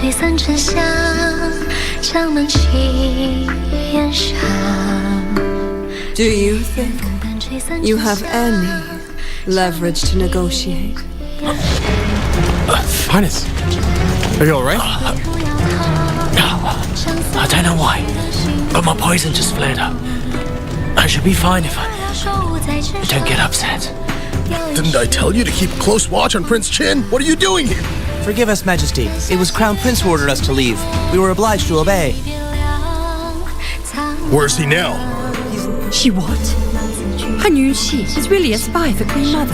Do you think you have any leverage to negotiate? Highness, are you alright? I don't know why, but my poison just flared up. I should be fine if I don't get upset. Didn't I tell you to keep close watch on Prince Chin? What are you doing here? Forgive us, Majesty. It was Crown Prince who ordered us to leave. We were obliged to obey. Where's he now? She what? I knew she's really a spy for Queen Mother.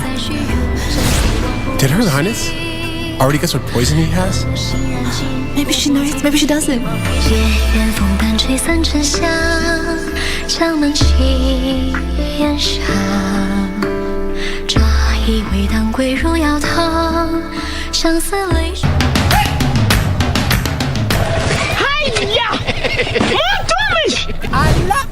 Did Her Highness already guess what poison he has? Maybe she knows, maybe she doesn't. Allah!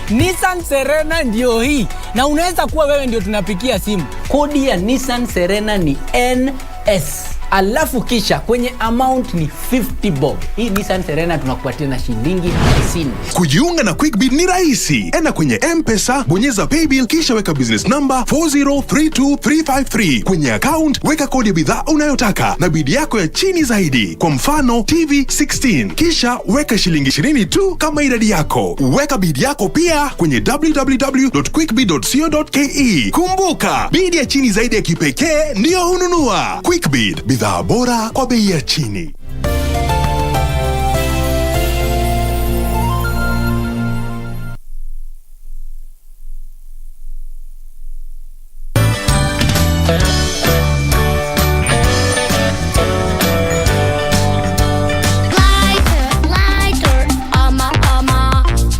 Nissan Serena ndio hii. Na unaweza kuwa wewe ndio tunapikia simu. Kodi ya Nissan Serena ni NS. Alafu kisha kwenye amount ni 50 bob. Hii Nissan Serena tunakupatia na shilingi 50. Kujiunga na QuickBid ni rahisi. Enda kwenye M-Pesa, bonyeza paybill kisha weka business number 4032353. Kwenye account weka kodi ya bidhaa unayotaka na bidi yako ya chini zaidi. Kwa mfano TV 16. Kisha weka shilingi 20 tu kama idadi yako. Weka bidi yako pia kwenye www.quickbid.co.ke. Kumbuka, bidi ya chini zaidi ya kipekee ndio hununua. QuickBid, bidhaa bora kwa bei ya chini.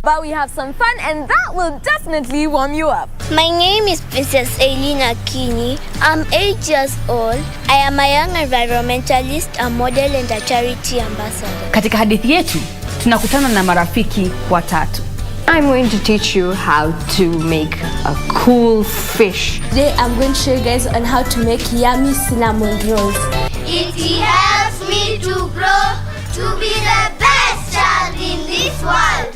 But we have some fun and that will definitely warm you up. My name is Princess Irene Muchuma. I'm 8 years old. I am a young environmentalist, a model and a charity ambassador. Katika hadithi yetu, tunakutana na marafiki watatu. I'm going to teach you how to make a cool fish. Today I'm going to show you guys on how to make yummy cinnamon rolls. It helps me to grow to be the best child in this world.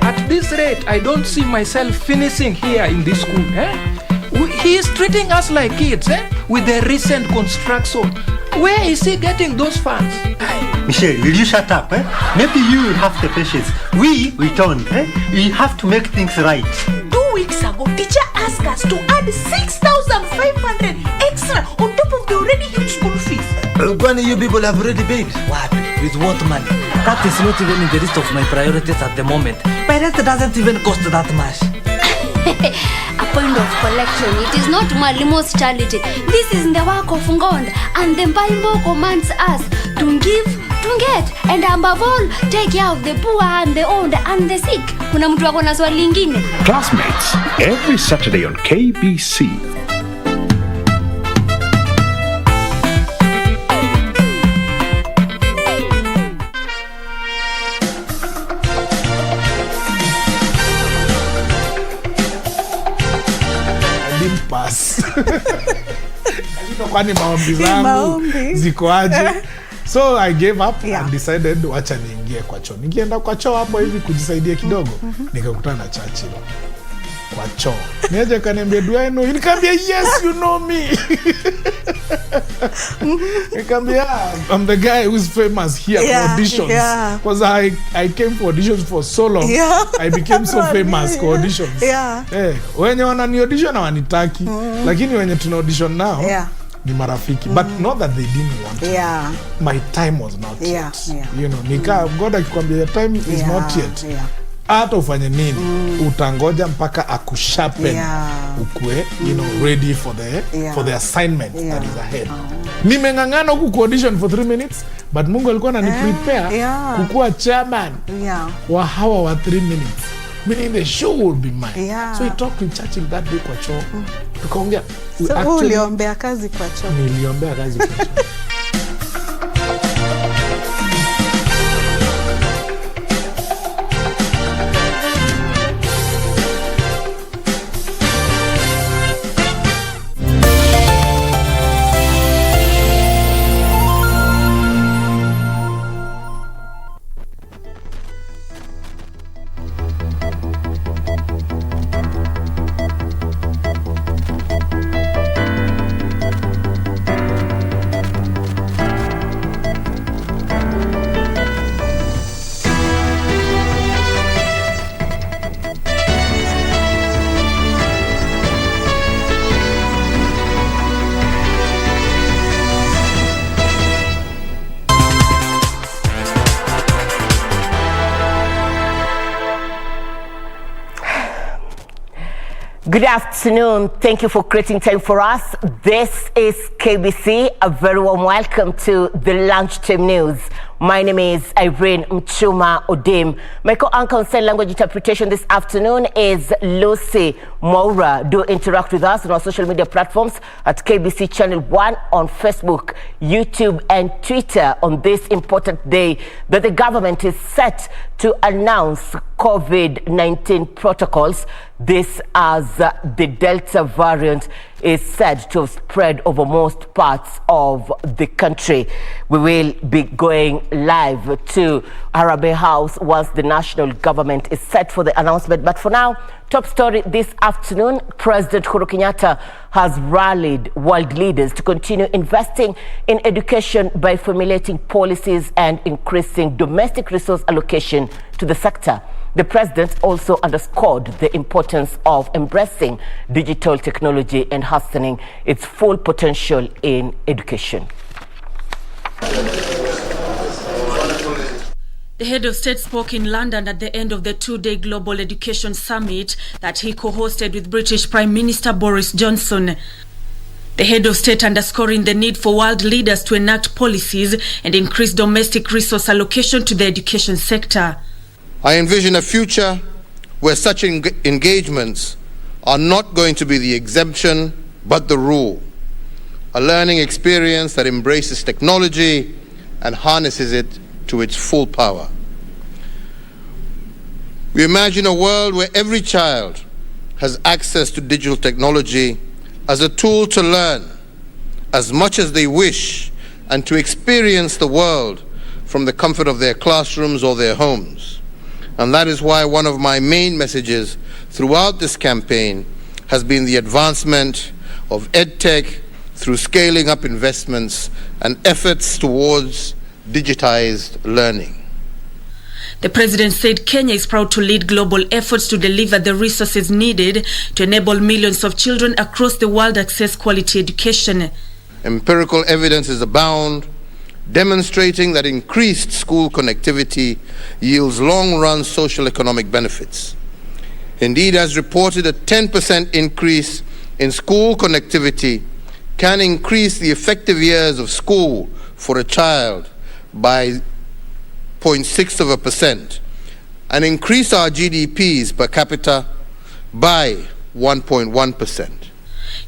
At this rate, I don't see myself finishing here in this school. He is treating us like kids with the recent construction. Where is he getting those funds? Michelle, will you shut up? Maybe you will have the patience. We don't. We have to make things right. 2 weeks ago, teacher asked us to add 6,500 extra on top of the already huge school fees. When you people have already paid? What? With what money? That is not even in the list of my priorities at the moment. My rent doesn't even cost that much. A point of collection. It is not Mwalimu's charity. This is the work of God, and the Bible commands us to give, to get, and above all, take care of the poor and the old and the sick. Kuna mtu wako na swali lingine? Classmates, every Saturday on KBC. Kwani maombi zangu ziko aje? So I gave up and decided wacha niingie kwa choo. Nikienda kwa choo hapo hivi kujisaidia kidogo, nikakutana na Churchill kwa choo. Niaje kaniambia, do I know you? Nikamwambia yes, you know me. Nikamwambia I'm the guy who's famous here for auditions. Because I came for auditions for so long. I became so famous for auditions. Wenye wanani audition na wanitaki, lakini wenye tuna audition now ni marafiki. But not that they didn't want to. My time was not yet. You know, God akikwambia your time is not yet. Hata ufanye nini, utangoja mpaka akushapen ukue, you know, ready for the assignment that is ahead. Nimengangana huku ku audition for 3 minutes, but Mungu alikuwa ananiprepare kukuwa chairman wa hawa wa 3 minutes. Meaning the show will be mine. So he talked to Churchill that day kwa choo. Tukaongea. So uliombea kazi kwa choo. Niliombea kazi kwa choo. Good afternoon. Thank you for creating time for us. This is KBC. A very warm welcome to the Lunchtime News. My name is Irene Muchuma Odim. My co-anchor on sign language interpretation this afternoon is Lucy Moura. Do interact with us on our social media platforms at KBC Channel 1 on Facebook, YouTube and Twitter on this important day that the government is set to announce COVID-19 protocols. This as the Delta variant is said to have spread over most parts of the country. We will be going live to Arabe House once the national government is set for the announcement. But for now, top story this afternoon, President Uhuru Kenyatta has rallied world leaders to continue investing in education by formulating policies and increasing domestic resource allocation to the sector. The president also underscored the importance of embracing digital technology and hastening its full potential in education. The head of state spoke in London at the end of the two-day Global Education Summit that he co-hosted with British Prime Minister Boris Johnson. The head of state underscoring the need for world leaders to enact policies and increase domestic resource allocation to the education sector. I envision a future where such engagements are not going to be the exemption but the rule. A learning experience that embraces technology and harnesses it to its full power. We imagine a world where every child has access to digital technology as a tool to learn as much as they wish and to experience the world from the comfort of their classrooms or their homes. And that is why one of my main messages throughout this campaign has been the advancement of EdTech through scaling up investments and efforts towards digitized learning. The president said Kenya is proud to lead global efforts to deliver the resources needed to enable millions of children across the world access quality education. Empirical evidence is abound, demonstrating that increased school connectivity yields long-run social economic benefits. Indeed, as reported, a 10% increase in school connectivity can increase the effective years of school for a child by 0.6% and increase our GDPs per capita by 1.1%.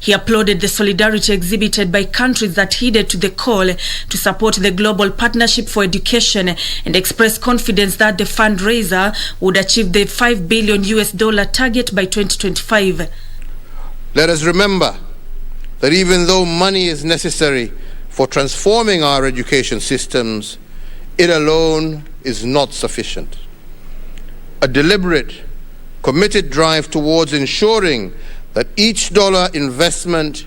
He applauded the solidarity exhibited by countries that heeded to the call to support the Global Partnership for Education and expressed confidence that the fundraiser would achieve the $5 billion target by 2025. Let us remember that even though money is necessary for transforming our education systems, it alone is not sufficient. A deliberate, committed drive towards ensuring that each dollar investment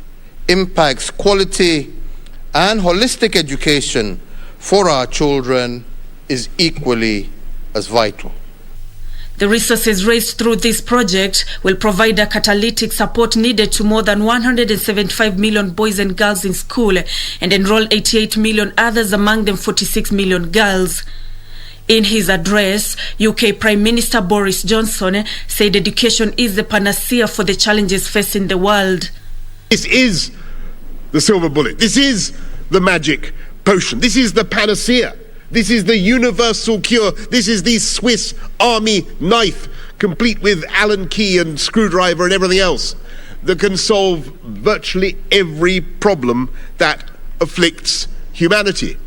impacts quality and holistic education for our children is equally as vital. The resources raised through this project will provide a catalytic support needed to more than 175 million boys and girls in school and enroll 88 million others, among them 46 million girls. In his address, UK Prime Minister Boris Johnson said education is the panacea for the challenges facing the world. This is the silver bullet. This is the magic potion. This is the panacea. This is the universal cure. This is the Swiss Army knife, complete with Allen key and screwdriver and everything else. that can solve virtually every problem that afflicts humanity.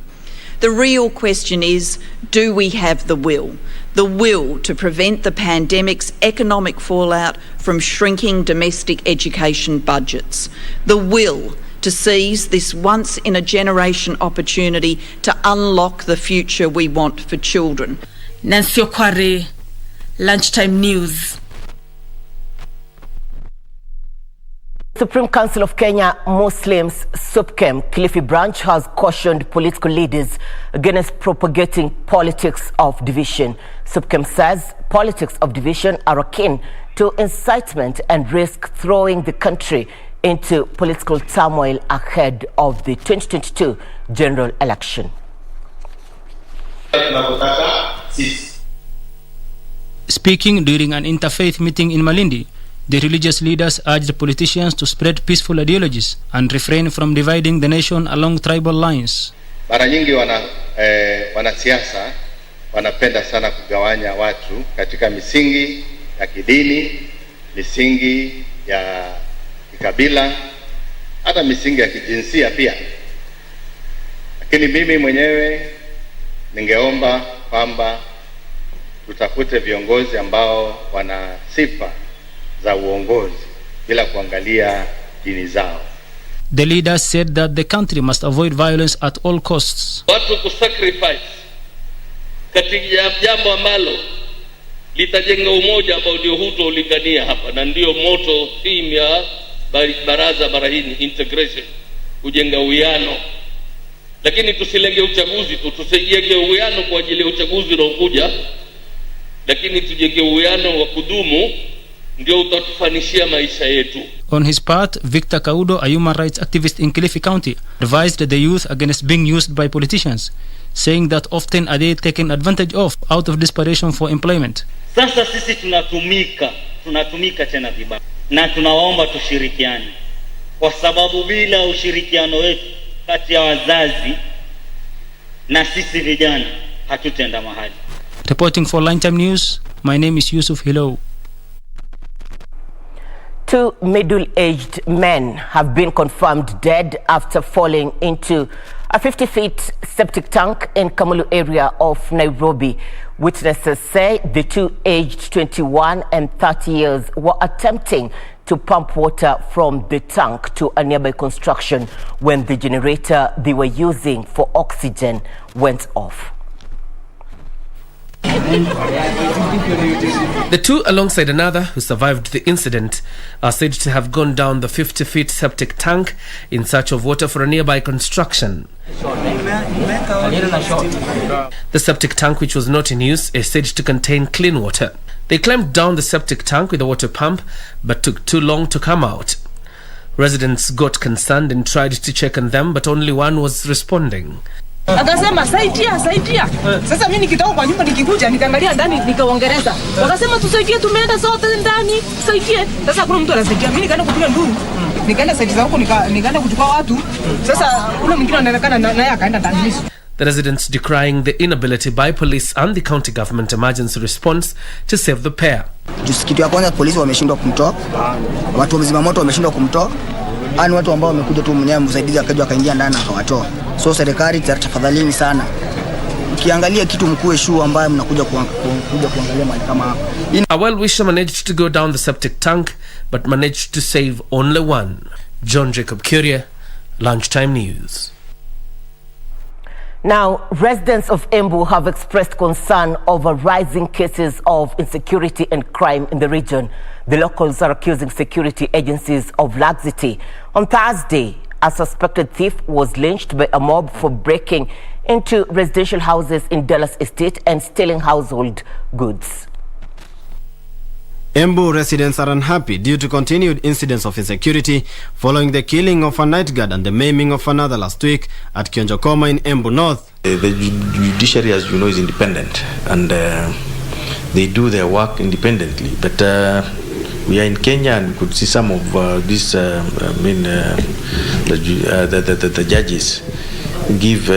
The real question is, do we have the will? The will to prevent the pandemic's economic fallout from shrinking domestic education budgets. The will to seize this once-in-a-generation opportunity to unlock the future we want for children. Nancy Okware, Lunchtime News. Supreme Council of Kenya Muslims SUPKEM Kilifi branch has cautioned political leaders against propagating politics of division. SUPKEM says politics of division are akin to incitement and risk throwing the country into political turmoil ahead of the 2022 general election. Speaking during an interfaith meeting in Malindi, the religious leaders urged politicians to spread peaceful ideologies and refrain from dividing the nation along tribal lines. Mara nyingi wanasiasa wanapenda sana kugawanya watu katika misingi ya kidini, misingi ya kikabila, hata misingi ya kijinsia pia. Lakini mimi mwenyewe ningeomba kwamba tutafute viongozi ambao wana sifa za uongozi bila kuangalia dini zao. The leaders said that the country must avoid violence at all costs. Watu kusacrifice katika jambo ambalo litajenga umoja ambao ndio hutolingania hapa, na ndio moto theme ya baraza barahini, integration, kujenga uwiano. Lakini tusilenge uchaguzi tu, tusijenge uwiano kwa ajili ya uchaguzi unaokuja, lakini tujenge uwiano wa kudumu, ndio utatufanishia maisha yetu. On his part, Victor Kaudo, a human rights activist in Kilifi County, advised the youth against being used by politicians, saying that often are they taken advantage of out of desperation for employment. Sasa sisi tunatumika tena vibaya, na tunawaomba tushirikiane, kwa sababu bila ushirikiano wetu kati ya wazazi na sisi vijana hatutenda mahali. Reporting for Lunchtime News, my name is Yusuf Hello. 2 middle-aged men have been confirmed dead after falling into a 50-feet septic tank in Kamulu area of Nairobi. Witnesses say the two, aged 21 and 30 years, were attempting to pump water from the tank to a nearby construction when the generator they were using for oxygen went off. The two, alongside another who survived the incident, are said to have gone down the 50-feet septic tank in search of water for a nearby construction. The septic tank, which was not in use, is said to contain clean water. They climbed down the septic tank with a water pump, but took too long to come out. Residents got concerned and tried to check on them, but only one was responding. Akasema saidia. Sasa mimi nikitoka kwa nyumba nikikuja nikaangalia ndani nikaongeleza. Wakasema tusaidie, tumeenda sote ndani, tusaidie. Sasa kuna mtu anasaidia. Mimi nikaenda kupiga nduru. Nikaenda saidia huko nikaenda kuchukua watu. Sasa ule mwingine anaonekana naye akaenda ndani. The residents decrying the inability by police and the county government emergency response to save the pair. Kitu ya kwanza polisi wameshindwa kumtoa. Watu wa mzima moto wameshindwa kumtoa. Ani watu ambao wamekuja tu mwenyewe msaidizi akaja akaingia ndani akawatoa. So serikali tafadhalini sana, ukiangalia kitu mkue shoe ambaye mnakuja kuangalia mali kama hapa. A well-wisher managed to go down the septic tank but managed to save only one. John Jacob Curia, Lunchtime News. Now, residents of Embu have expressed concern over rising cases of insecurity and crime in the region. The locals are accusing security agencies of laxity. On Thursday, a suspected thief was lynched by a mob for breaking into residential houses in Dallas Estate and stealing household goods. Embu residents are unhappy due to continued incidents of insecurity following the killing of a night guard and the maiming of another last week at Kionjokoma in Embu North. The judiciary, as you know, is independent and they do their work independently. But we are in Kenya and we could see some of the judges give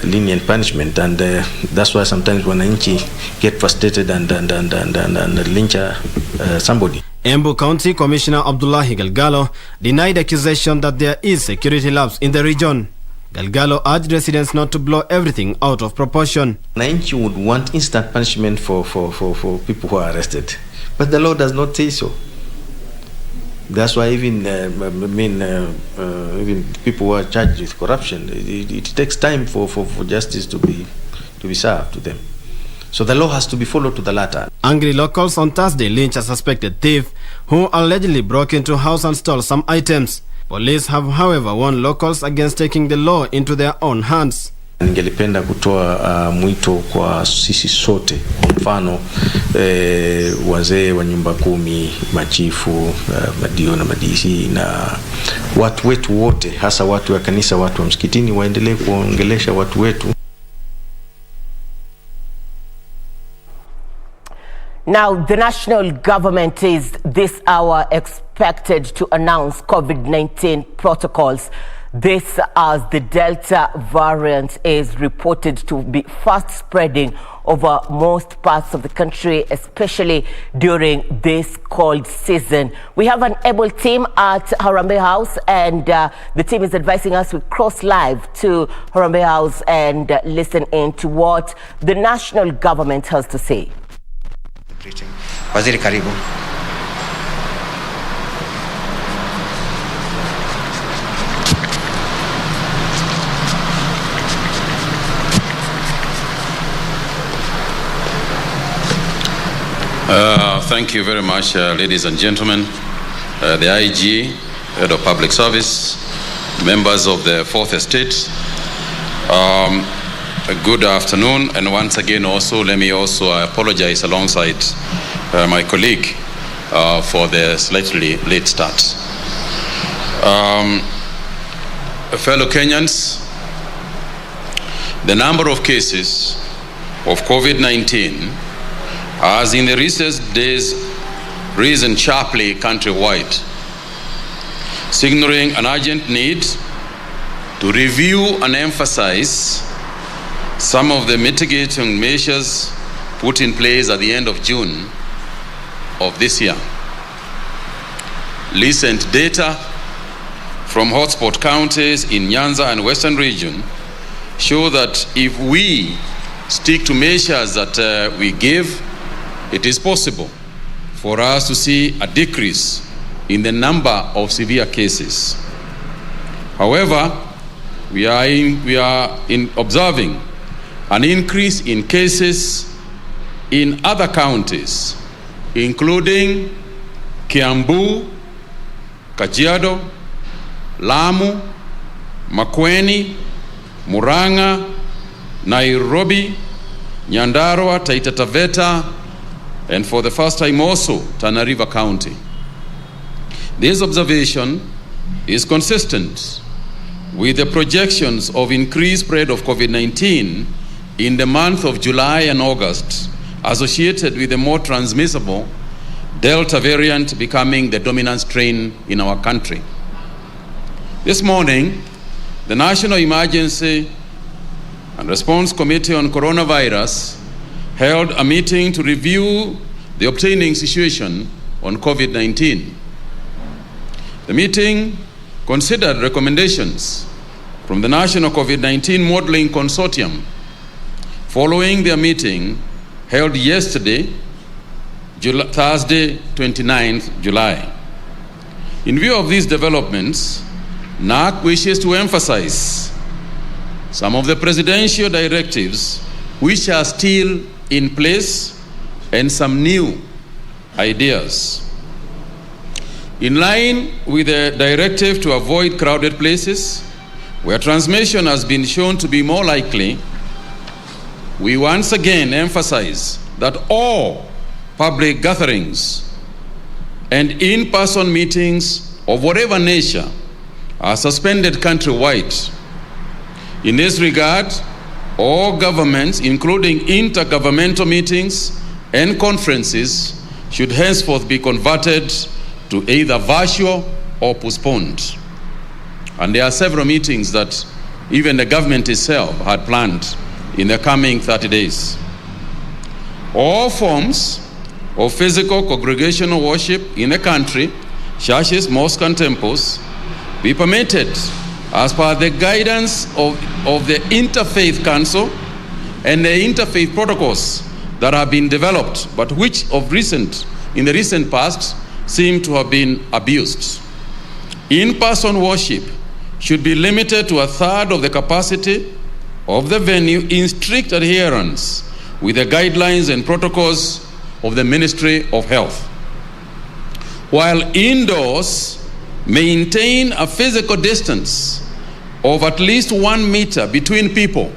lenient punishment, and that's why sometimes wananchi get frustrated and lynch somebody. Embu County Commissioner Abdullahi Galgalo denied accusation that there is security lapse in the region. Galgalo urged residents not to blow everything out of proportion. Wananchi would want instant punishment for people who are arrested, but the law does not say so. That's why even even people who are charged with corruption, it takes time for justice to be served to them. So the law has to be followed to the letter. Angry locals on Thursday lynched a suspected thief who allegedly broke into a house and stole some items. Police have, however, warned locals against taking the law into their own hands. Ningelipenda kutoa mwito kwa sisi sote, mfano wazee wa nyumba kumi, machifu, madio na madisi na watu wetu wote, hasa watu wa kanisa, watu wa msikitini, waendelee kuongelesha watu wetu. Now, the national government is this hour expected to announce COVID-19 protocols. This as the Delta variant is reported to be fast spreading over most parts of the country, especially during this cold season. We have an able team at Harambee House, and the team is advising us to cross live to Harambee House and listen in to what the national government has to say. Waziri, karibu. Thank you very much, ladies and gentlemen, the IG, Head of Public Service, members of the Fourth Estate. Good afternoon, and once again also let me also apologize alongside my colleague for the slightly late start. Fellow Kenyans, the number of cases of COVID-19 has in the recent days risen sharply countrywide, signaling an urgent need to review and emphasize some of the mitigating measures put in place at the end of June of this year. Recent data from hotspot counties in Nyanza and Western region show that if we stick to measures that we give, it is possible for us to see a decrease in the number of severe cases. However, we are observing an increase in cases in other counties, including Kiambu, Kajiado, Lamu, Makueni, Murang'a, Nairobi, Nyandarua, Taita Taveta, and for the first time also Tana River County. This observation is consistent with the projections of increased spread of COVID-19 in the month of July and August, associated with the more transmissible Delta variant becoming the dominant strain in our country. This morning, the National Emergency and Response Committee on Coronavirus held a meeting to review the obtaining situation on COVID-19. The meeting considered recommendations from the National COVID-19 Modeling Consortium following their meeting held yesterday, Thursday, 29th July. In view of these developments, NAC wishes to emphasize some of the presidential directives which are still in place and some new ideas. In line with the directive to avoid crowded places where transmission has been shown to be more likely, we once again emphasize that all public gatherings and in-person meetings of whatever nature are suspended countrywide. In this regard, all governments, including intergovernmental meetings and conferences, should henceforth be converted to either virtual or postponed. And there are several meetings that even the government itself had planned in the coming 30 days. All forms of physical congregational worship in the country, churches, mosques, and temples, be permitted as per the guidance of the Interfaith Council and the interfaith protocols that have been developed, but which in the recent past seem to have been abused. In-person worship should be limited to 1/3 of the capacity of the venue in strict adherence with the guidelines and protocols of the Ministry of Health. While indoors, maintain a physical distance of at least 1 meter between people.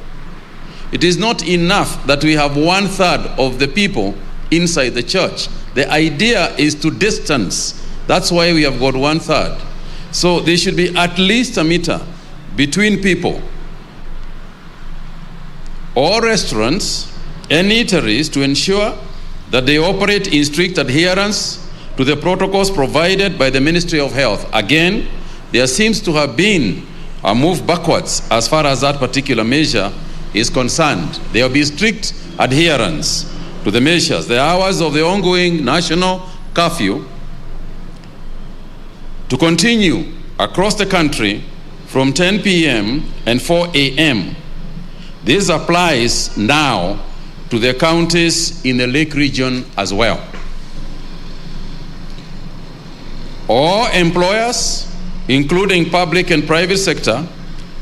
It is not enough that we have 1/3 of the people inside the church. The idea is to distance. That's why we have got 1/3. So there should be at least 1 meter between people. All restaurants and eateries to ensure that they operate in strict adherence to the protocols provided by the Ministry of Health. Again, there seems to have been a move backwards as far as that particular measure is concerned. There will be strict adherence to the measures. The hours of the ongoing national curfew to continue across the country from 10 p.m. and 4 a.m. This applies now to the counties in the Lake region as well. All employers, including public and private sector,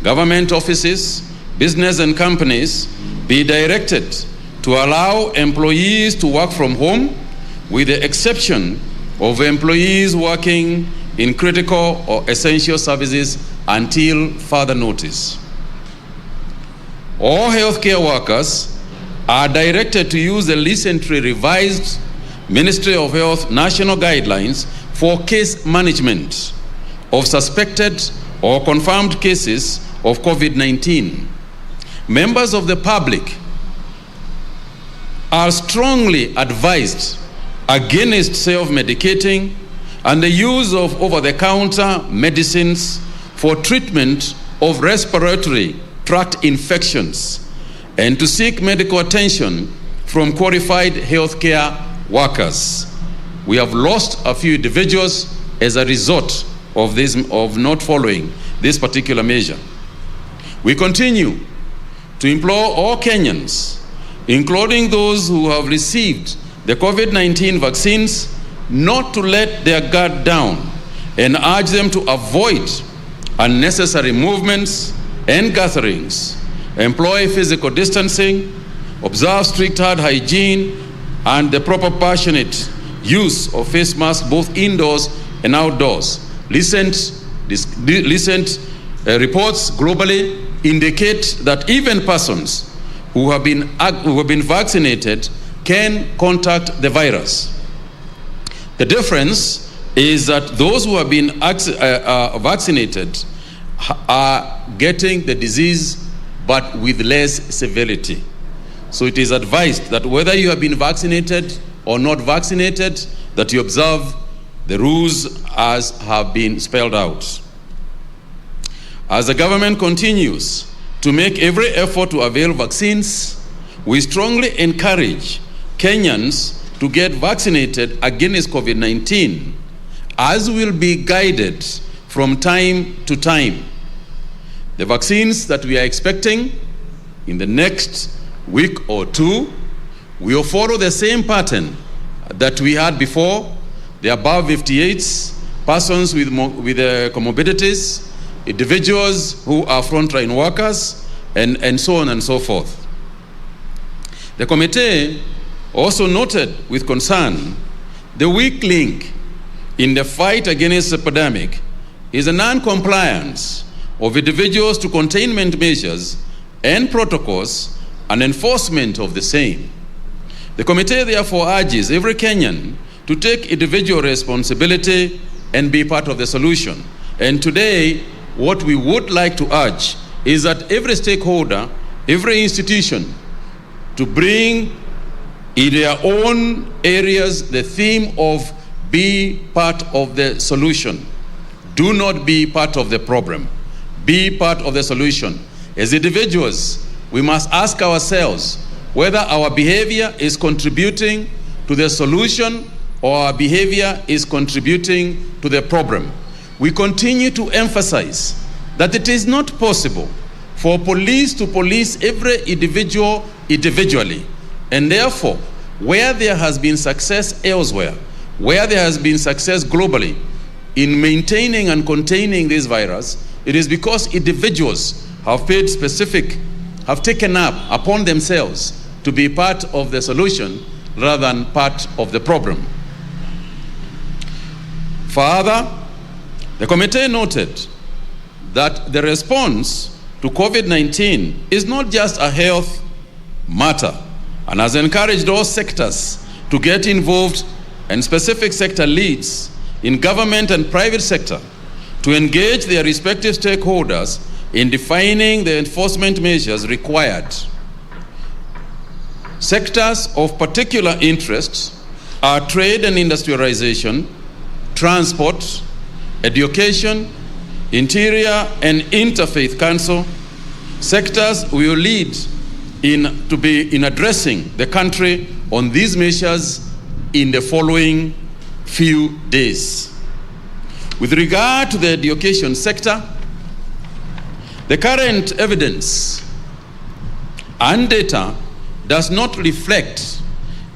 government offices, business and companies, be directed to allow employees to work from home with the exception of employees working in critical or essential services until further notice. All healthcare workers are directed to use the recently revised Ministry of Health national guidelines for case management of suspected or confirmed cases of COVID-19. Members of the public are strongly advised against self-medicating and the use of over-the-counter medicines for treatment of respiratory tract infections and to seek medical attention from qualified healthcare workers. We have lost a few individuals as a result of not following this particular measure. We continue to implore all Kenyans, including those who have received the COVID-19 vaccines, not to let their guard down and urge them to avoid unnecessary movements and gatherings, employ physical distancing, observe strict hand hygiene, and the proper passionate use of face masks both indoors and outdoors. Recent reports globally indicate that even persons who have been vaccinated can contact the virus. The difference is that those who have been vaccinated are getting the disease but with less severity. So it is advised that whether you have been vaccinated or not vaccinated, that you observe the rules as have been spelled out. As the government continues to make every effort to avail vaccines, we strongly encourage Kenyans to get vaccinated against COVID-19, as will be guided from time to time. The vaccines that we are expecting in the next week or two will follow the same pattern that we had before. The above 58s, persons with comorbidities, individuals who are frontline workers, and so on and so forth. The committee also noted with concern the weak link in the fight against the epidemic is a non-compliance of individuals to containment measures and protocols and enforcement of the same. The committee therefore urges every Kenyan to take individual responsibility and be part of the solution. And today, what we would like to urge is that every stakeholder, every institution, to bring in their own areas the theme of be part of the solution. Do not be part of the problem. Be part of the solution. As individuals, we must ask ourselves whether our behavior is contributing to the solution or our behavior is contributing to the problem. We continue to emphasize that it is not possible for police to police every individual individually, and therefore, where there has been success elsewhere, where there has been success globally in maintaining and containing this virus, it is because individuals have taken up upon themselves to be part of the solution rather than part of the problem. Further, the committee noted that the response to COVID-19 is not just a health matter and has encouraged all sectors to get involved, and specific sector leads in government and private sector to engage their respective stakeholders in defining the enforcement measures required. Sectors of particular interest are trade and industrialization, transport, education, interior and interfaith council. Sectors will lead in addressing the country on these measures in the following few days. With regard to the education sector, the current evidence and data does not reflect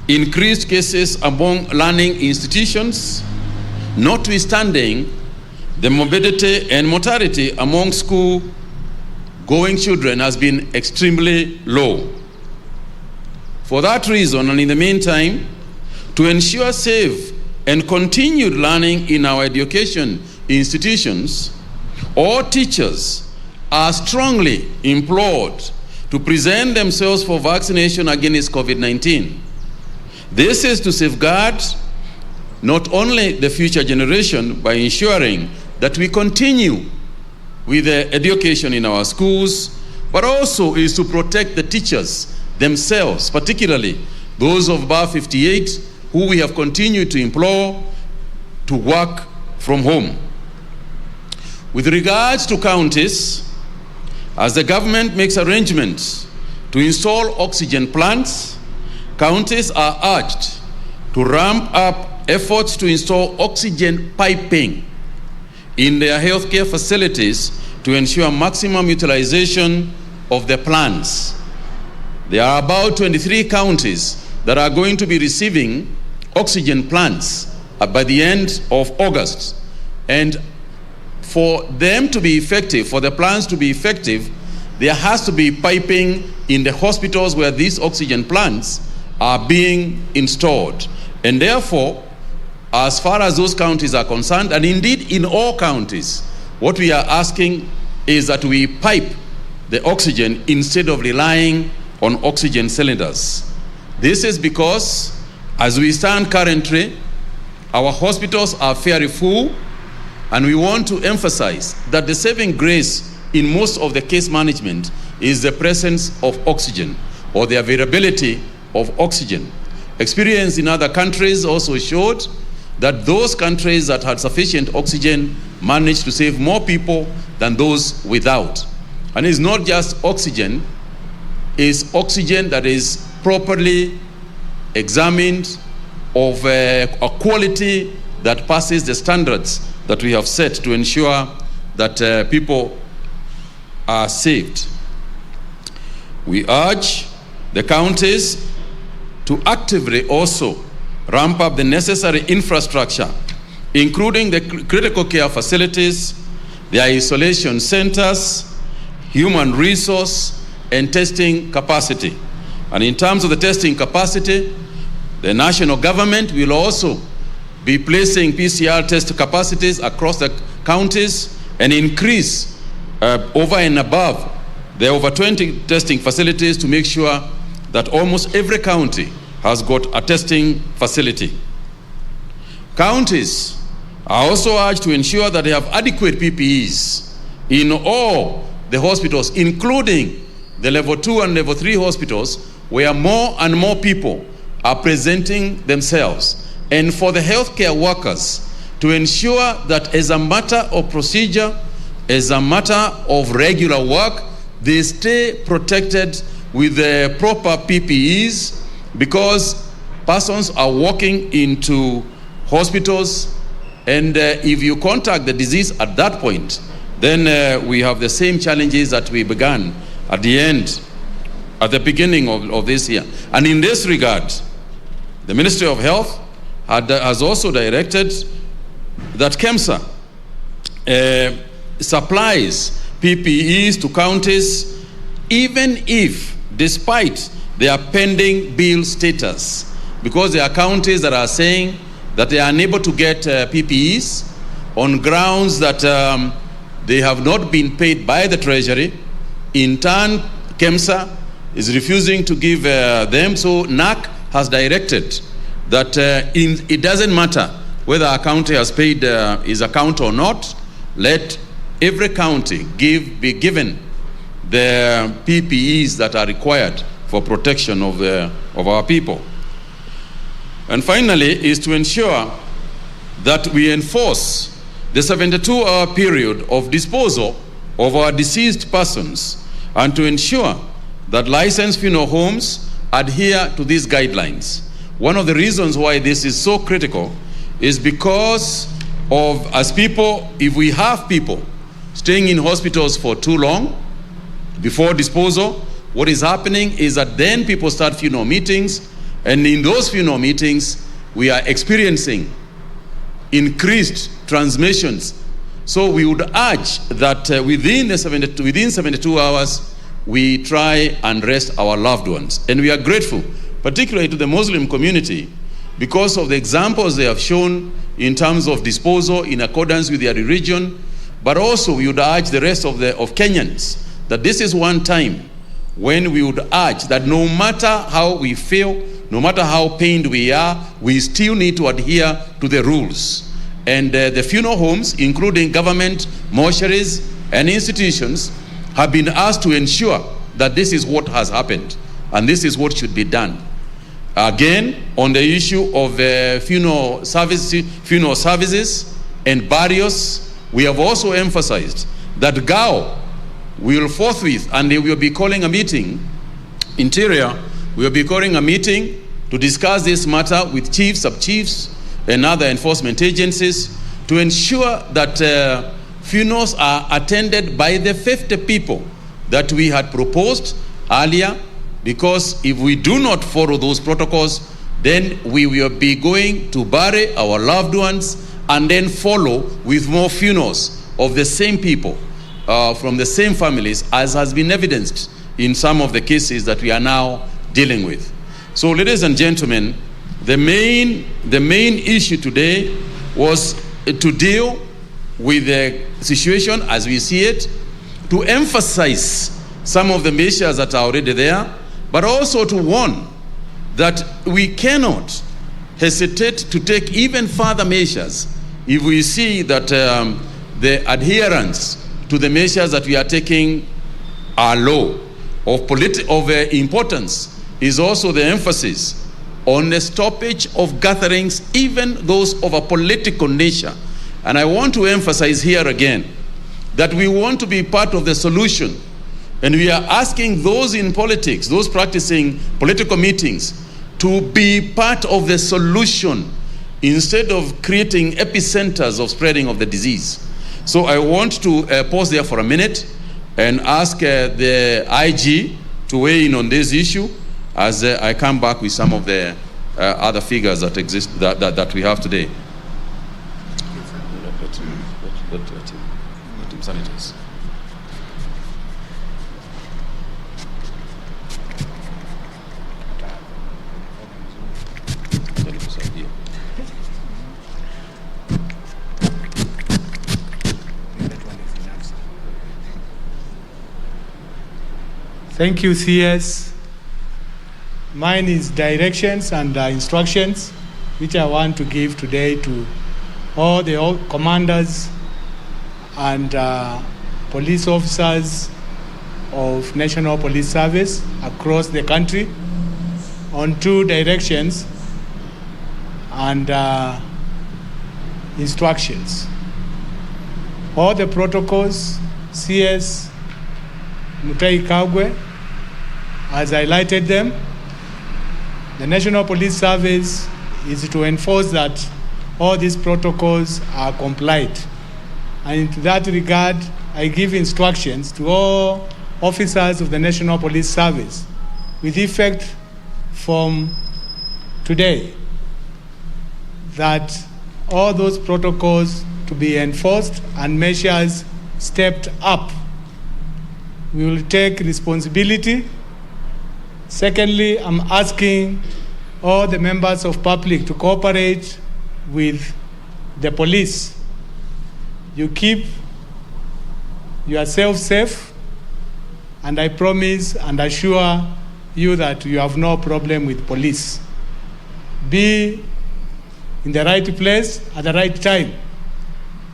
increased cases among learning institutions, notwithstanding the morbidity and mortality among school-going children has been extremely low. For that reason, and in the meantime, to ensure safe and continued learning in our education institutions, all teachers are strongly implored to present themselves for vaccination against COVID-19. This is to safeguard not only the future generation by ensuring that we continue with the education in our schools, but also is to protect the teachers themselves, particularly those of above 58 who we have continued to implore to work from home. With regards to counties, as the government makes arrangements to install oxygen plants, counties are urged to ramp up efforts to install oxygen piping in their healthcare facilities to ensure maximum utilization of the plants. There are about 23 counties that are going to be receiving oxygen plants by the end of August. And for them to be effective, for the plants to be effective, there has to be piping in the hospitals where these oxygen plants are being installed. And therefore, as far as those counties are concerned, and indeed in all counties, what we are asking is that we pipe the oxygen instead of relying on oxygen cylinders. This is because, as we stand currently, our hospitals are fairly full, and we want to emphasize that the saving grace in most of the case management is the presence of oxygen or the availability of oxygen. Experience in other countries also showed that those countries that had sufficient oxygen managed to save more people than those without. And it's not just oxygen, it's oxygen that is properly examined, of a quality that passes the standards that we have set to ensure that people are saved. We urge the counties to actively also ramp up the necessary infrastructure, including the critical care facilities, the isolation centers, human resource, and testing capacity. And in terms of the testing capacity, the national government will also be placing PCR test capacities across the counties and increase over and above the over 20 testing facilities to make sure that almost every county has got a testing facility. Counties are also urged to ensure that they have adequate PPEs in all the hospitals, including the level 2 and level 3 hospitals, where more and more people are presenting themselves. And for the healthcare workers to ensure that as a matter of procedure, as a matter of regular work, they stay protected with the proper PPEs, because persons are walking into hospitals, and if you contact the disease at that point, then we have the same challenges that we began at the beginning of this year. And in this regard, the Ministry of Health has also directed that KEMSA supplies PPEs to counties, even if, despite their pending bill status, because there are counties that are saying that they are unable to get PPEs on grounds that they have not been paid by the Treasury. In turn, KEMSA is refusing to give them, so NAC has directed that it doesn't matter whether a county has paid his account or not, let every county be given the PPEs that are required for protection of our people. And finally, is to ensure that we enforce the 72-hour period of disposal of our deceased persons, and to ensure that licensed funeral homes adhere to these guidelines. One of the reasons why this is so critical is because of, as people, if we have people staying in hospitals for too long before disposal, what is happening is that then people start funeral meetings, and in those funeral meetings, we are experiencing increased transmissions. So we would urge that within 72 hours, we try and rest our loved ones. And we are grateful, particularly to the Muslim community, because of the examples they have shown in terms of disposal in accordance with their religion. But also we would urge the rest of Kenyans that this is one time when we would urge that no matter how we feel, no matter how pained we are, we still need to adhere to the rules. And the funeral homes, including government, mortuaries, and institutions, have been asked to ensure that this is what has happened, and this is what should be done. Again, on the issue of funeral services and burials, we have also emphasized that GAO will forthwith, and they will be calling a meeting, Interior will be calling a meeting to discuss this matter with chiefs, sub-chiefs, and other enforcement agencies to ensure that funerals are attended by the 50 people that we had proposed earlier, because if we do not follow those protocols, then we will be going to bury our loved ones and then follow with more funerals of the same people from the same families, as has been evidenced in some of the cases that we are now dealing with. So, ladies and gentlemen, the main issue today was to deal with the situation as we see it, to emphasize some of the measures that are already there, but also to warn that we cannot hesitate to take even further measures if we see that the adherence to the measures that we are taking are low. Of importance is also the emphasis on the stoppage of gatherings, even those of a political nature. And I want to emphasize here again that we want to be part of the solution. And we are asking those in politics, those practicing political meetings, to be part of the solution instead of creating epicenters of spreading of the disease. So I want to pause there for a minute and ask the IG to weigh in on this issue as I come back with some of the other figures that exist, that we have today. Senators. Thank you, CS. Mine is directions and instructions, which I want to give today to all the commanders and police officers of National Police Service across the country on 2 directions and instructions. All the protocols, CS Mutai Kagwe has highlighted them, the National Police Service is to enforce that all these protocols are complied. And in that regard, I give instructions to all officers of the National Police Service with effect from today that all those protocols to be enforced and measures stepped up. We will take responsibility. Secondly, I'm asking all the members of public to cooperate with the police. You keep yourself safe, and I promise and assure you that you have no problem with police. Be in the right place at the right time.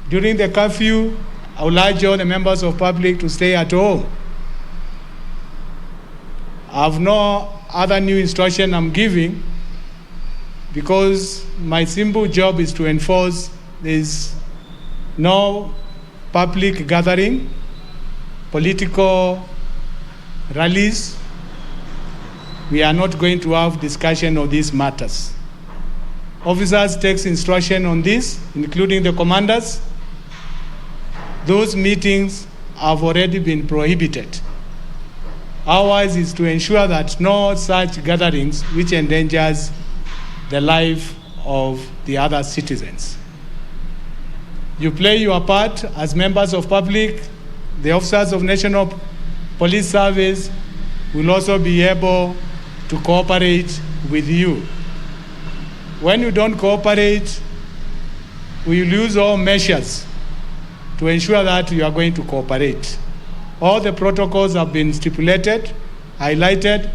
During the curfew, I would urge all the members of public to stay at home. I have no other new instruction I'm giving because my simple job is to enforce this no public gathering, political rallies. We are not going to have discussion of these matters. Officers take instruction on this, including the commanders. Those meetings have already been prohibited. Ours is to ensure that no such gatherings which endangers the life of the other citizens. You play your part as members of public. The officers of National Police Service will also be able to cooperate with you. When you don't cooperate, we will use all measures to ensure that you are going to cooperate. All the protocols have been stipulated, highlighted.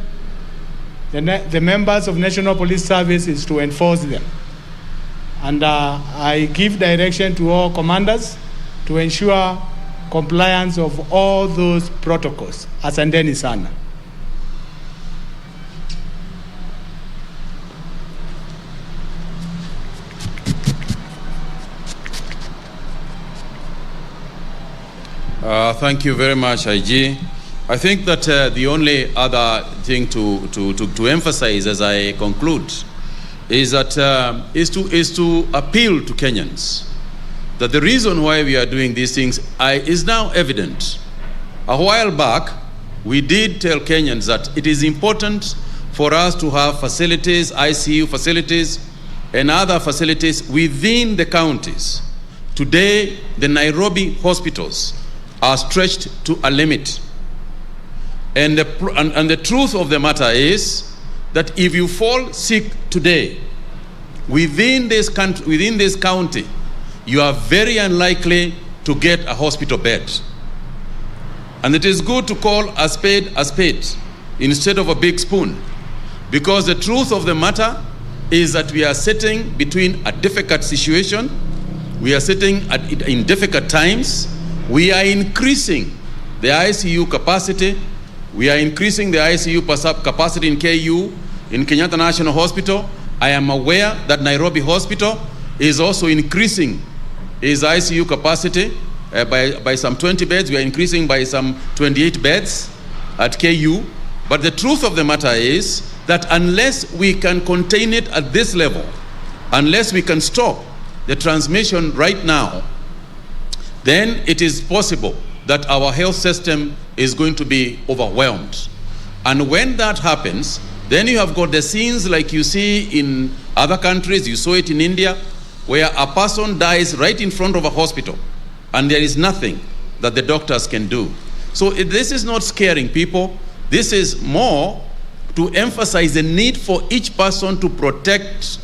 The members of National Police Service is to enforce them. And I give direction to all commanders to ensure compliance of all those protocols. Asanteni sana. Thank you very much, IG. I think that the only other thing to emphasize as I conclude is that is to appeal to Kenyans that the reason why we are doing these things is now evident. A while back, we did tell Kenyans that it is important for us to have facilities, ICU facilities, and other facilities within the counties. Today, the Nairobi hospitals are stretched to a limit. And the truth of the matter is that if you fall sick today within this county, you are very unlikely to get a hospital bed. And it is good to call a spade instead of a big spoon, because the truth of the matter is that we are sitting between a difficult situation. We are sitting in difficult times. We are increasing the ICU capacity. We are increasing the ICU capacity in KU, in Kenyatta National Hospital. I am aware that Nairobi Hospital is also increasing its ICU capacity by some 20 beds. We are increasing by some 28 beds at KU. But the truth of the matter is that unless we can contain it at this level, unless we can stop the transmission right now, then it is possible that our health system is going to be overwhelmed. And when that happens, then you have got the scenes like you see in other countries. You saw it in India, where a person dies right in front of a hospital, and there is nothing that the doctors can do. So this is not scaring people. This is more to emphasize the need for each person to protect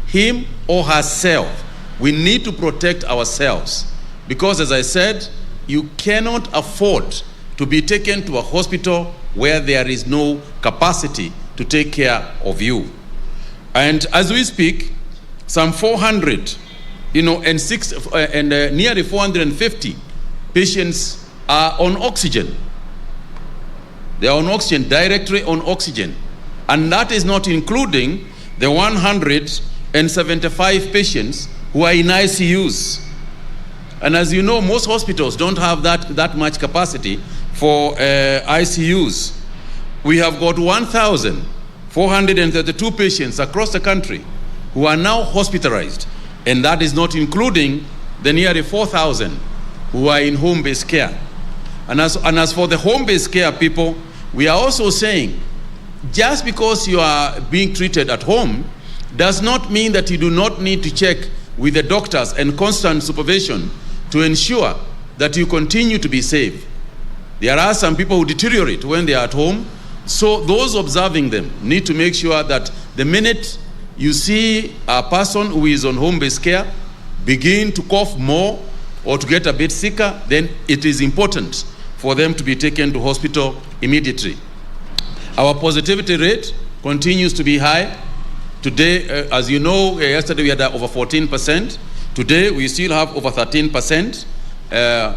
him or herself. We need to protect ourselves. Because, as I said, you cannot afford to be taken to a hospital where there is no capacity to take care of you. And as we speak, some 400, and nearly 450 patients are on oxygen. They are on oxygen, directly on oxygen. And that is not including the 175 patients who are in ICUs. And as you know, most hospitals don't have that much capacity for ICUs. We have got 1,000 432 patients across the country who are now hospitalized, and that is not including the nearly 4,000 who are in home-based care. And as for the home-based care people, we are also saying, just because you are being treated at home does not mean that you do not need to check with the doctors and constant supervision to ensure that you continue to be safe. There are some people who deteriorate when they are at home, so those observing them need to make sure that the minute you see a person who is on home-based care begin to cough more or to get a bit sicker, then it is important for them to be taken to hospital immediately. Our positivity rate continues to be high. Today, as you know, yesterday we had over 14%. Today we still have over 13%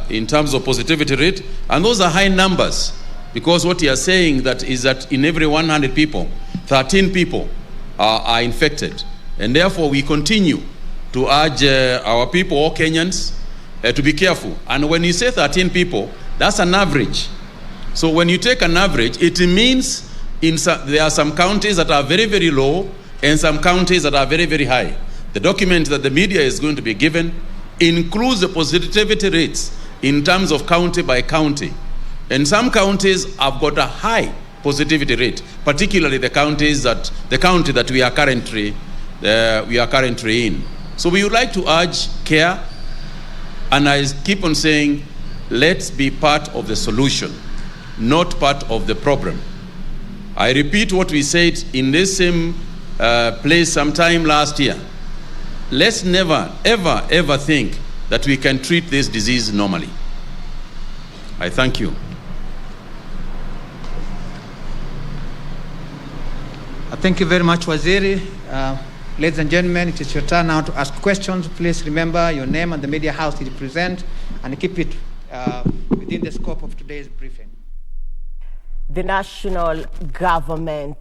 in terms of positivity rate, and those are high numbers, because what you are saying is that in every 100 people, 13 people are infected, and therefore we continue to urge our people, all Kenyans, to be careful. And when you say 13 people, that's an average. So when you take an average, it means there are some counties that are very, very low and some counties that are very, very high. The document that the media is going to be given includes the positivity rates in terms of county by county. And some counties have got a high positivity rate, particularly the county that we are currently in. So we would like to urge care, and I keep on saying, let's be part of the solution, not part of the problem. I repeat what we said in this same place sometime last year. Let's never, ever, ever think that we can treat this disease normally. I thank you. Thank you very much, Waziri. Ladies and gentlemen, it is your turn now to ask questions. Please remember your name and the media house you represent, and keep it within the scope of today's briefing. The national government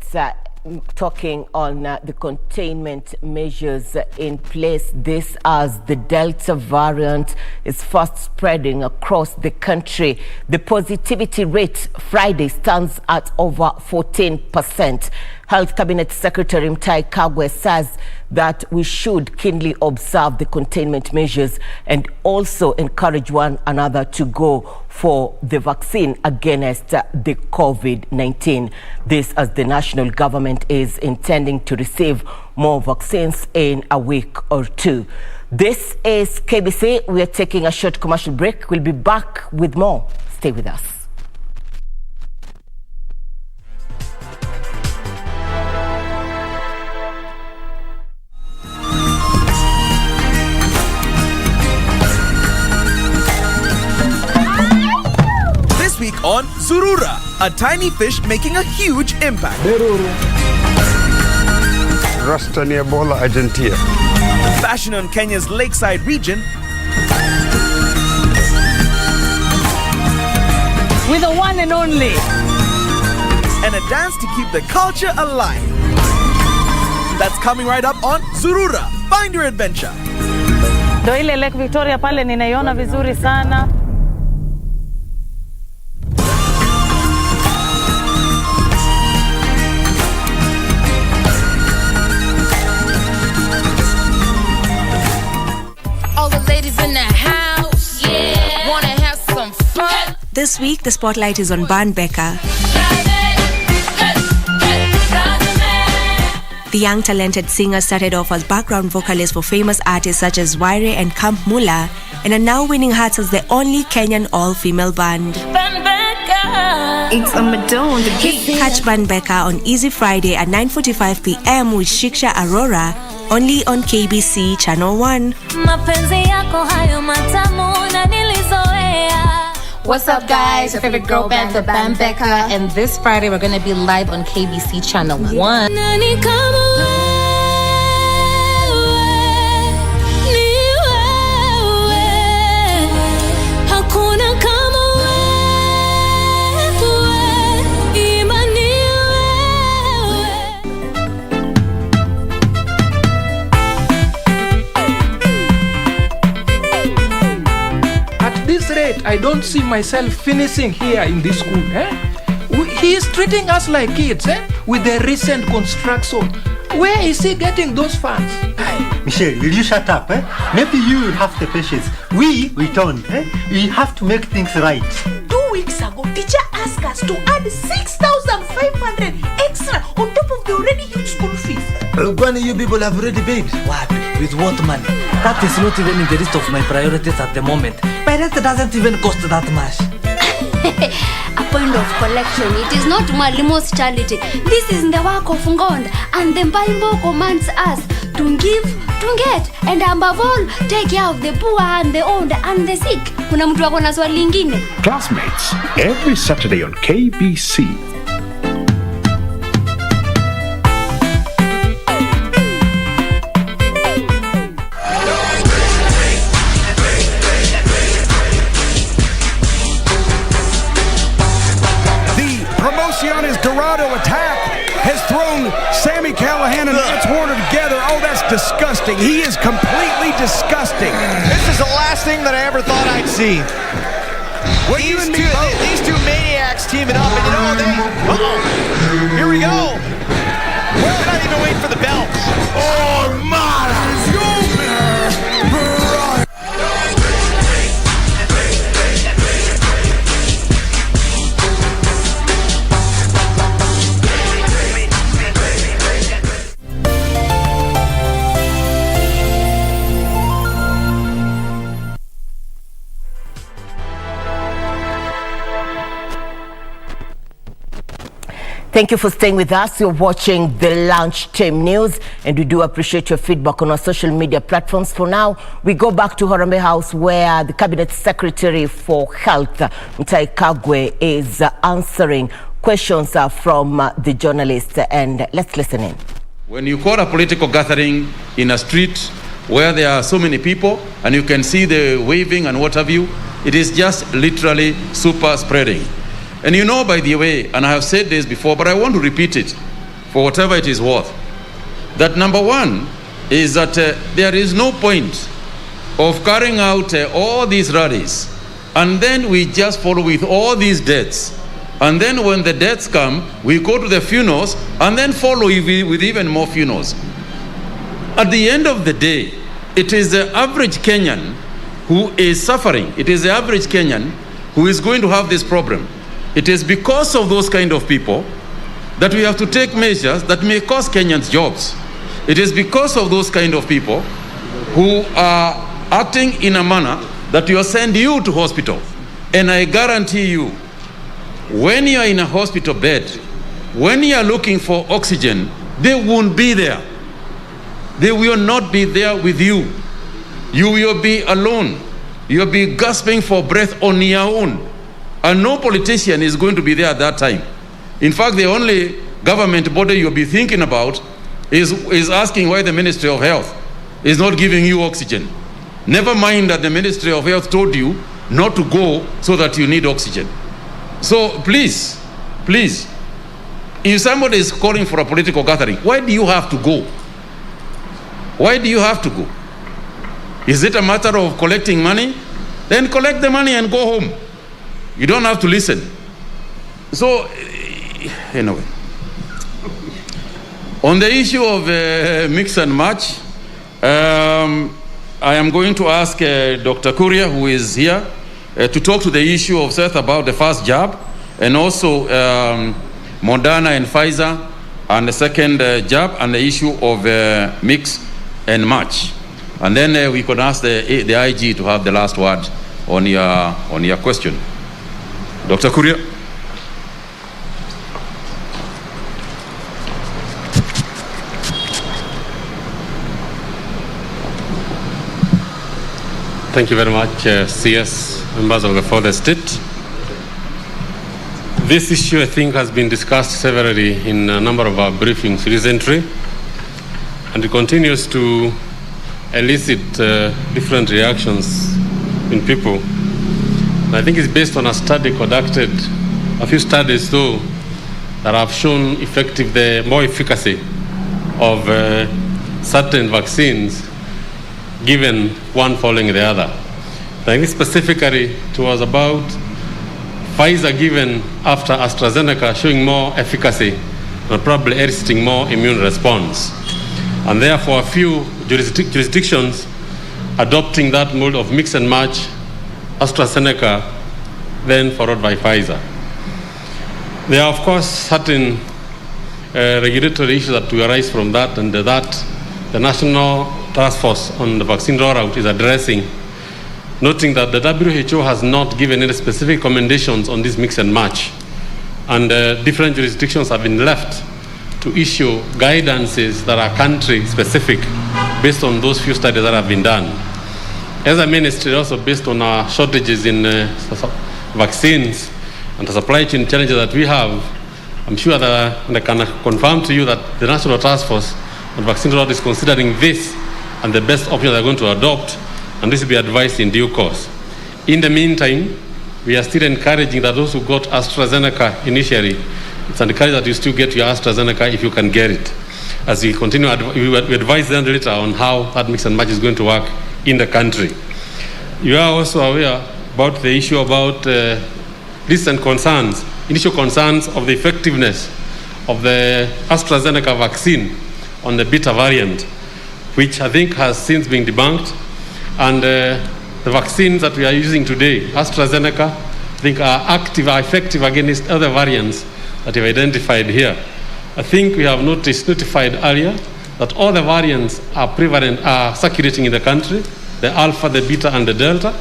talking on the containment measures in place. This as the Delta variant is fast spreading across the country. The positivity rate Friday stands at over 14%. Health Cabinet Secretary Mutahi Kagwe says that we should keenly observe the containment measures and also encourage one another to go for the vaccine against the COVID-19. This as the national government is intending to receive more vaccines in a week or two. This is KBC. We are taking a short commercial break. We'll be back with more. Stay with us. Week on Zurura, a tiny fish making a huge impact. Rastania Bola Argentina. Fashion on Kenya's lakeside region. With the one and only. And a dance to keep the culture alive. That's coming right up on Zurura. Find your adventure. Ndo ile Lake Victoria pale ninaiona vizuri sana. This week, the spotlight is on Banbeka. The young talented singer started off as background vocalist for famous artists such as Waire and Camp Mula, and are now winning hearts as the only Kenyan all-female band. It's a Madonna on the beat. Catch Banbeka on Easy Friday at 9:45 p.m. with Shiksha Aurora, only on KBC Channel 1. What's up, guys? Your favorite girl band, the Banbeka, and this Friday we're gonna be live on KBC Channel 1. I don't see myself finishing here in this school. He is treating us like kids, with the recent construction. Where is he getting those funds? Michelle, will you shut up? Maybe you will have the patience. We don't. We have to make things right. 2 weeks ago, teacher asked us to add 6,500 extra on top of the already huge school fees. When you people have already paid? What? With what money? That is not even in the list of my priorities at the moment. My rent doesn't even cost that much. A point of collection. It is not Mwalimu's charity. This is the work of God, and the Bible commands us to give, to get, and above all, take care of the poor and the old and the sick. Kuna mtu wako na swali lingine? Classmates, every Saturday on KBC. Dorado attack has thrown Sammy Callahan and Lance Warner together. Oh, that's disgusting. He is completely disgusting. This is the last thing that I ever thought I'd see. These two maniacs teaming up, and you know, here we go. We're not even waiting for the bells. Oh, my. Thank you for staying with us. You're watching the Lunchtime News, and we do appreciate your feedback on our social media platforms. For now, we go back to Harambee House, where the Cabinet Secretary for Health, Mutahi Kagwe, is answering questions from the journalists. And let's listen in. When you call a political gathering in a street where there are so many people, and you can see the waving and what have you, it is just literally super spreading. And you know, by the way, and I have said this before, but I want to repeat it for whatever it is worth, that number one is that there is no point of carrying out all these rallies, and then we just follow with all these deaths. And then when the deaths come, we go to the funerals and then follow with even more funerals. At the end of the day, it is the average Kenyan who is suffering. It is the average Kenyan who is going to have this problem. It is because of those kind of people that we have to take measures that may cost Kenyans jobs. It is because of those kind of people who are acting in a manner that will send you to hospital. And I guarantee you, when you are in a hospital bed, when you are looking for oxygen, they won't be there. They will not be there with you. You will be alone. You will be gasping for breath on your own. And no politician is going to be there at that time. In fact, the only government body you'll be thinking about is asking why the Ministry of Health is not giving you oxygen. Never mind that the Ministry of Health told you not to go so that you need oxygen. So please, if somebody is calling for a political gathering, why do you have to go? Why do you have to go? Is it a matter of collecting money? Then collect the money and go home. You don't have to listen. So, anyway. On the issue of mix and match, I am going to ask Dr. Kuria, who is here, to talk to the issue of Seth about the first jab, and also Moderna and Pfizer, and the second jab, and the issue of mix and match. And then we could ask the IG to have the last word on your question. Dr. Kuria. Thank you very much, CS, members of the Fourth Estate. This issue, I think, has been discussed severally in a number of our briefings recently, and it continues to elicit different reactions in people. I think it's based on a study conducted, a few studies though, that have shown the more efficacy of certain vaccines given one following the other. I think specifically it was about Pfizer given after AstraZeneca showing more efficacy and probably eliciting more immune response. And therefore, a few jurisdictions adopting that mode of mix and match, AstraZeneca, then followed by Pfizer. There are, of course, certain regulatory issues that will arise from that, and that the National Task Force on the vaccine rollout is addressing, noting that the WHO has not given any specific recommendations on this mix and match, and different jurisdictions have been left to issue guidances that are country-specific based on those few studies that have been done. As a ministry, also based on our shortages in vaccines and the supply chain challenges that we have, I'm sure that I can confirm to you that the National Task Force on Vaccine Rollout is considering this and the best option they're going to adopt, and this will be advised in due course. In the meantime, we are still encouraging that those who got AstraZeneca initially, it's encouraged that you still get your AstraZeneca if you can get it. As we continue, we advise them later on how that mix and match is going to work in the country. You are also aware about the issue about recent concerns, initial concerns of the effectiveness of the AstraZeneca vaccine on the Beta variant, which I think has since been debunked. And the vaccines that we are using today, AstraZeneca, I think are effective against other variants that we've identified here. I think we have notified earlier that all the variants are prevalent, are circulating in the country, the Alpha, the Beta, and the Delta.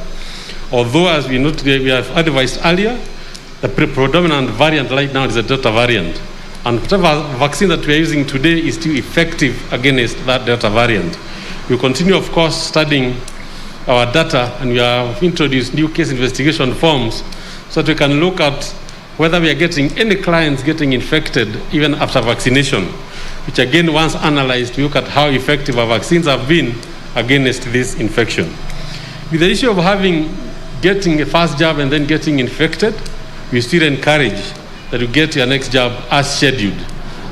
Although, as we have advised earlier, the predominant variant right now is the Delta variant. And whatever vaccine that we are using today is still effective against that Delta variant. We continue, of course, studying our data, and we have introduced new case investigation forms so that we can look at whether we are getting any clients getting infected even after vaccination, which again, once analyzed, we look at how effective our vaccines have been against this infection. With the issue of getting a first jab and then getting infected, we still encourage that you get your next jab as scheduled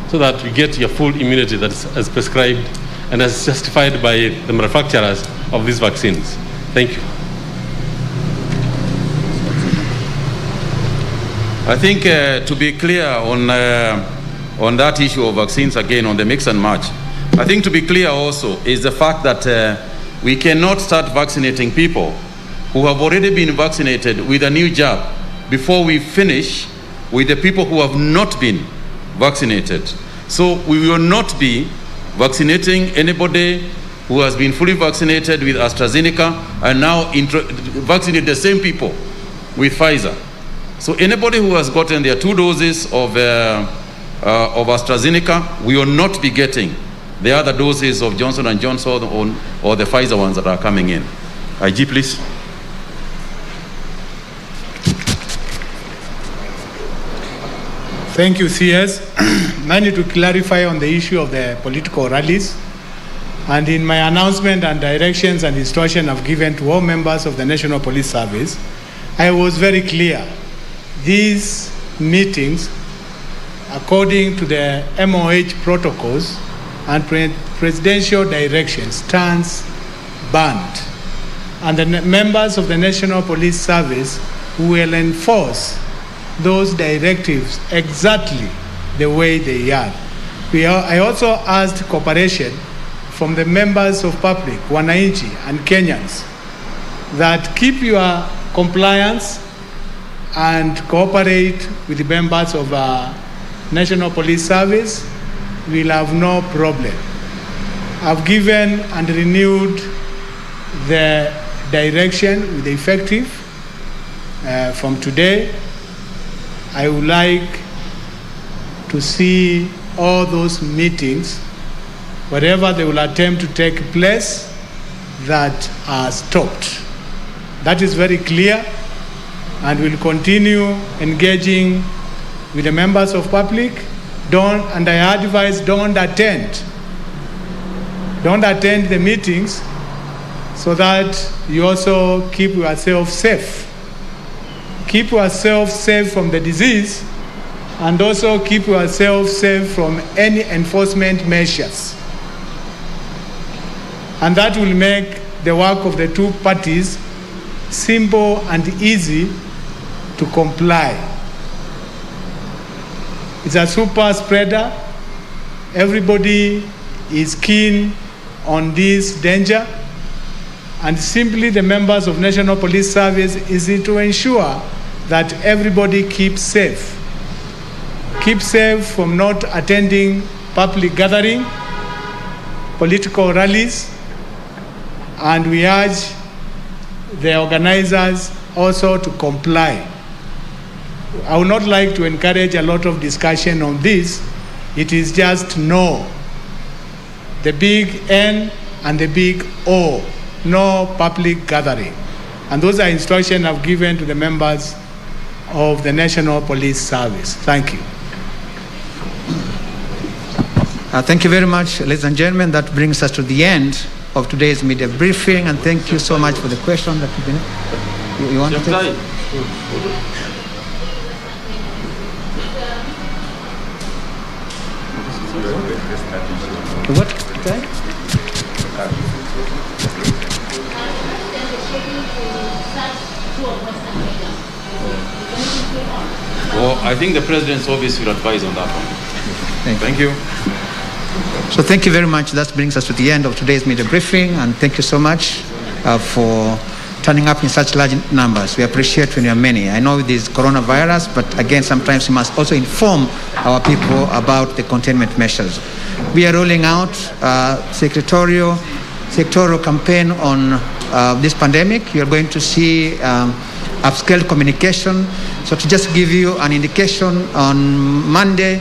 so that you get your full immunity that is as prescribed and as justified by the manufacturers of these vaccines. Thank you. I think to be clear on that issue of vaccines, again, on the mix and match, I think to be clear also is the fact that we cannot start vaccinating people who have already been vaccinated with a new jab before we finish with the people who have not been vaccinated. So we will not be vaccinating anybody who has been fully vaccinated with AstraZeneca and now vaccinate the same people with Pfizer. So anybody who has gotten their 2 doses of AstraZeneca, we will not be getting the other doses of Johnson & Johnson or the Pfizer ones that are coming in. IG, please. Thank you, CS. I need to clarify on the issue of the political rallies. And in my announcement and directions and instruction I've given to all members of the National Police Service, I was very clear. These meetings, according to the MOH protocols and presidential directions, stands banned. And the members of the National Police Service will enforce those directives exactly the way they are. I also asked cooperation from the members of public, Wananchi and Kenyans, that keep your compliance and cooperate with the members of National Police Service. We'll have no problem. I've given and renewed the direction with the effective from today. I would like to see all those meetings, wherever they will attempt to take place, that are stopped. That is very clear, and we'll continue engaging with the members of public. And I advise, don't attend the meetings so that you also keep yourself safe. Keep yourself safe from the disease, and also keep yourself safe from any enforcement measures. And that will make the work of the two parties simple and easy to comply. It's a super spreader. Everybody is keen on this danger, and simply the members of National Police Service is to ensure that everybody keeps safe. Keep safe from not attending public gathering, political rallies, and we urge the organizers also to comply. I would not like to encourage a lot of discussion on this. It is just no. The big N and the big O, no public gathering. And those are instructions I've given to the members of the National Police Service. Thank you. Thank you very much, ladies and gentlemen. That brings us to the end of today's media briefing, and thank you so much for the question that you've been. You want to take? What? Okay. Well, I think the President's office will advise on that one. Thank you. So thank you very much. That brings us to the end of today's media briefing, and thank you so much for turning up in such large numbers. We appreciate when you are many. I know this coronavirus, but again, sometimes we must also inform our people about the containment measures. We are rolling out sectorial campaign on this pandemic. You are going to see upscale communication. So to just give you an indication, on Monday,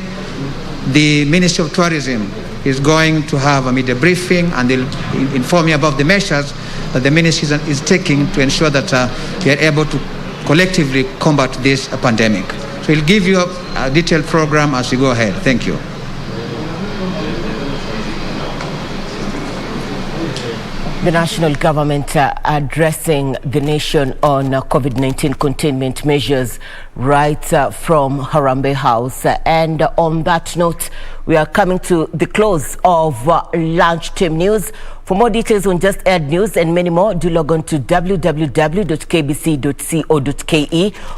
the Ministry of Tourism is going to have a media briefing, and they'll inform you about the measures that the ministry is taking to ensure that we are able to collectively combat this pandemic. So we'll give you a detailed program as we go ahead. Thank you. The national government addressing the nation on COVID-19 containment measures right from Harambee House. And on that note, we are coming to the close of Lunchtime News. For more details on just aired news and many more, do log on to www.kbc.co.ke.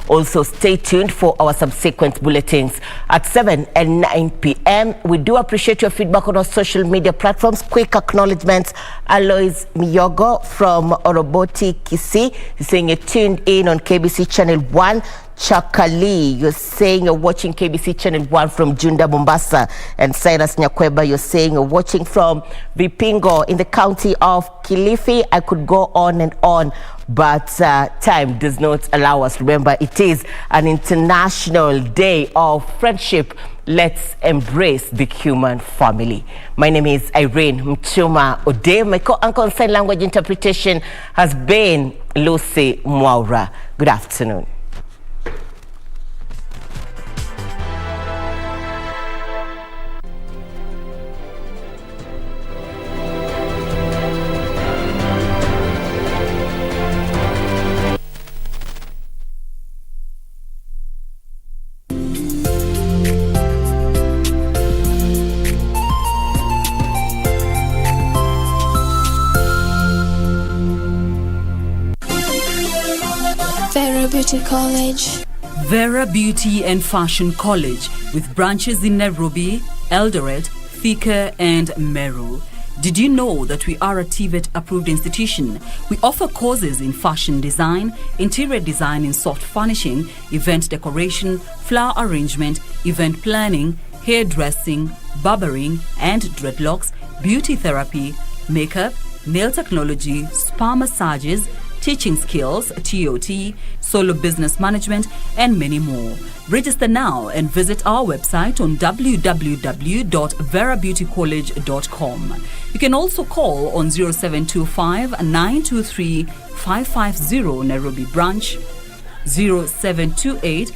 Also, stay tuned for our subsequent bulletins at 7 and 9 p.m. We do appreciate your feedback on our social media platforms. Quick acknowledgements. Alois Miyogo from Oroboti, Kisii, is saying you're tuned in on KBC Channel 1. Chakali, you're saying you're watching KBC Channel 1 from Junda, Mombasa. And Cyrus Nyakweba, you're saying you're watching from Vipingo in the county of Kilifi. I could go on and on, but time does not allow us. Remember, it is an International Day of Friendship. Let's embrace the human family. My name is Irene Muchuma Ode. My co-anchor on sign language interpretation has been Lucy Mwaura. Good afternoon. Vera Beauty College. Vera Beauty and Fashion College, with branches in Nairobi, Eldoret, Thika and Meru. Did you know that we are a TVET approved institution? We offer courses in fashion design, interior design in soft furnishing, event decoration, flower arrangement, event planning, hairdressing, barbering and dreadlocks, beauty therapy, makeup, nail technology, spa massages, teaching skills, TOT, solo business management, and many more. Register now and visit our website on www.verabeautycollege.com. You can also call on 0725 923 550 Nairobi branch, 0728